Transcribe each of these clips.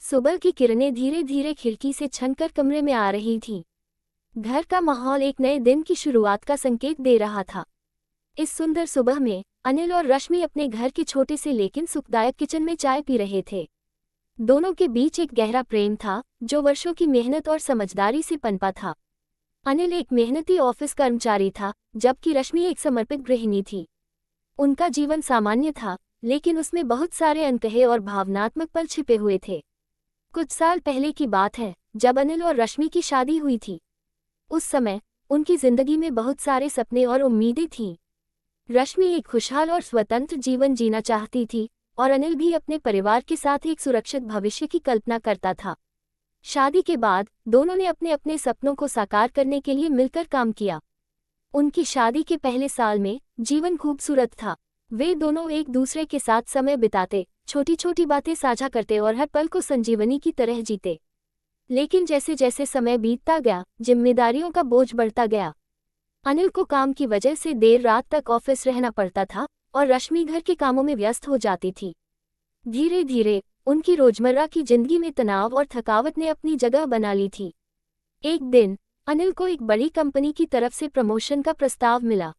सुबह की किरणें धीरे धीरे खिड़की से छनकर कमरे में आ रही थीं। घर का माहौल एक नए दिन की शुरुआत का संकेत दे रहा था। इस सुंदर सुबह में अनिल और रश्मि अपने घर के छोटे से लेकिन सुखदायक किचन में चाय पी रहे थे। दोनों के बीच एक गहरा प्रेम था जो वर्षों की मेहनत और समझदारी से पनपा था। अनिल एक मेहनती ऑफिस कर्मचारी था, जबकि रश्मि एक समर्पित गृहिणी थी। उनका जीवन सामान्य था, लेकिन उसमें बहुत सारे अनकहे और भावनात्मक पल छिपे हुए थे। कुछ साल पहले की बात है, जब अनिल और रश्मि की शादी हुई थी। उस समय उनकी जिंदगी में बहुत सारे सपने और उम्मीदें थीं। रश्मि एक खुशहाल और स्वतंत्र जीवन जीना चाहती थी और अनिल भी अपने परिवार के साथ एक सुरक्षित भविष्य की कल्पना करता था। शादी के बाद दोनों ने अपने अपने सपनों को साकार करने के लिए मिलकर काम किया। उनकी शादी के पहले साल में जीवन खूबसूरत था। वे दोनों एक दूसरे के साथ समय बिताते, छोटी छोटी बातें साझा करते और हर पल को संजीवनी की तरह जीते। लेकिन जैसे जैसे समय बीतता गया, जिम्मेदारियों का बोझ बढ़ता गया। अनिल को काम की वजह से देर रात तक ऑफिस रहना पड़ता था और रश्मि घर के कामों में व्यस्त हो जाती थी। धीरे धीरे उनकी रोजमर्रा की जिंदगी में तनाव और थकावट ने अपनी जगह बना ली थी। एक दिन अनिल को एक बड़ी कंपनी की तरफ से प्रमोशन का प्रस्ताव मिला।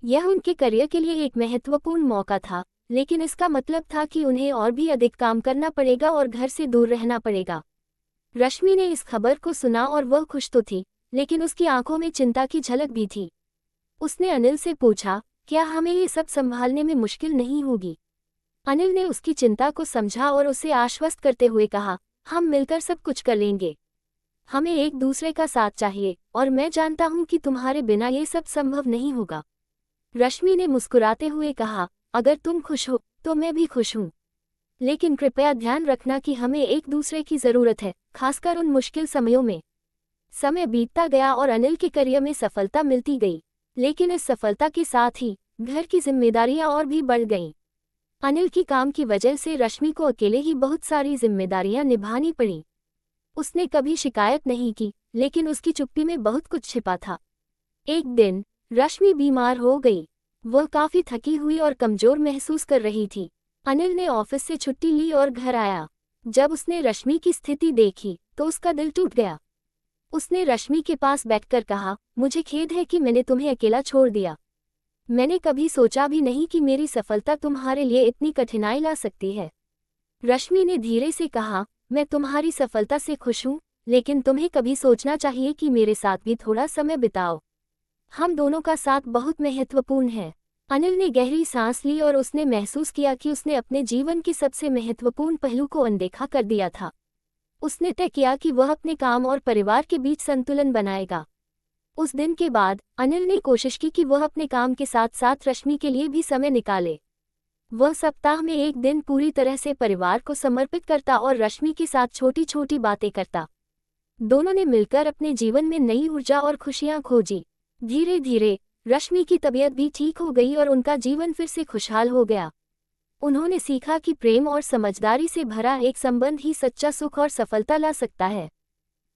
यह उनके करियर के लिए एक महत्वपूर्ण मौका था, लेकिन इसका मतलब था कि उन्हें और भी अधिक काम करना पड़ेगा और घर से दूर रहना पड़ेगा। रश्मि ने इस खबर को सुना और वह खुश तो थी, लेकिन उसकी आंखों में चिंता की झलक भी थी। उसने अनिल से पूछा, क्या हमें ये सब संभालने में मुश्किल नहीं होगी? अनिल ने उसकी चिंता को समझा और उसे आश्वस्त करते हुए कहा, हम मिलकर सब कुछ कर लेंगे। हमें एक दूसरे का साथ चाहिए और मैं जानता हूं कि तुम्हारे बिना ये सब संभव नहीं होगा। रश्मि ने मुस्कुराते हुए कहा, अगर तुम खुश हो तो मैं भी खुश हूं। लेकिन कृपया ध्यान रखना कि हमें एक दूसरे की जरूरत है, खासकर उन मुश्किल समयों में। समय बीतता गया और अनिल के करियर में सफलता मिलती गई, लेकिन इस सफलता के साथ ही घर की जिम्मेदारियां और भी बढ़ गईं। अनिल की काम की वजह से रश्मि को अकेले ही बहुत सारी जिम्मेदारियां निभानी पड़ीं। उसने कभी शिकायत नहीं की, लेकिन उसकी चुप्पी में बहुत कुछ छिपा था। एक दिन रश्मि बीमार हो गई। वह काफी थकी हुई और कमजोर महसूस कर रही थी। अनिल ने ऑफिस से छुट्टी ली और घर आया। जब उसने रश्मि की स्थिति देखी तो उसका दिल टूट गया। उसने रश्मि के पास बैठकर कहा, मुझे खेद है कि मैंने तुम्हें अकेला छोड़ दिया। मैंने कभी सोचा भी नहीं कि मेरी सफलता तुम्हारे लिए इतनी कठिनाई ला सकती है। रश्मि ने धीरे से कहा, मैं तुम्हारी सफलता से खुश हूँ, लेकिन तुम्हें कभी सोचना चाहिए कि मेरे साथ भी थोड़ा समय बिताओ। हम दोनों का साथ बहुत महत्वपूर्ण है। अनिल ने गहरी सांस ली और उसने महसूस किया कि उसने अपने जीवन के सबसे महत्वपूर्ण पहलू को अनदेखा कर दिया था। उसने तय किया कि वह अपने काम और परिवार के बीच संतुलन बनाएगा। उस दिन के बाद अनिल ने कोशिश की कि वह अपने काम के साथ साथ रश्मि के लिए भी समय निकाले। वह सप्ताह में एक दिन पूरी तरह से परिवार को समर्पित करता और रश्मि के साथ छोटी छोटी बातें करता। दोनों ने मिलकर अपने जीवन में नई ऊर्जा और खुशियां खोजी। धीरे धीरे रश्मि की तबीयत भी ठीक हो गई और उनका जीवन फिर से खुशहाल हो गया। उन्होंने सीखा कि प्रेम और समझदारी से भरा एक संबंध ही सच्चा सुख और सफलता ला सकता है।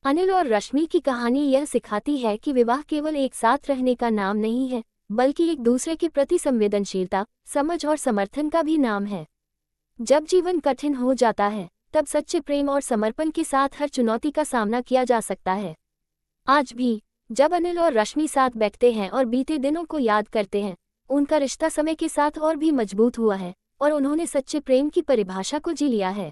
अनिल और रश्मि की कहानी यह सिखाती है कि विवाह केवल एक साथ रहने का नाम नहीं है, बल्कि एक दूसरे के प्रति संवेदनशीलता, समझ और समर्थन का भी नाम है। जब जीवन कठिन हो जाता है, तब सच्चे प्रेम और समर्पण के साथ हर चुनौती का सामना किया जा सकता है। आज भी जब अनिल और रश्मि साथ बैठते हैं और बीते दिनों को याद करते हैं, उनका रिश्ता समय के साथ और भी मजबूत हुआ है और उन्होंने सच्चे प्रेम की परिभाषा को जी लिया है।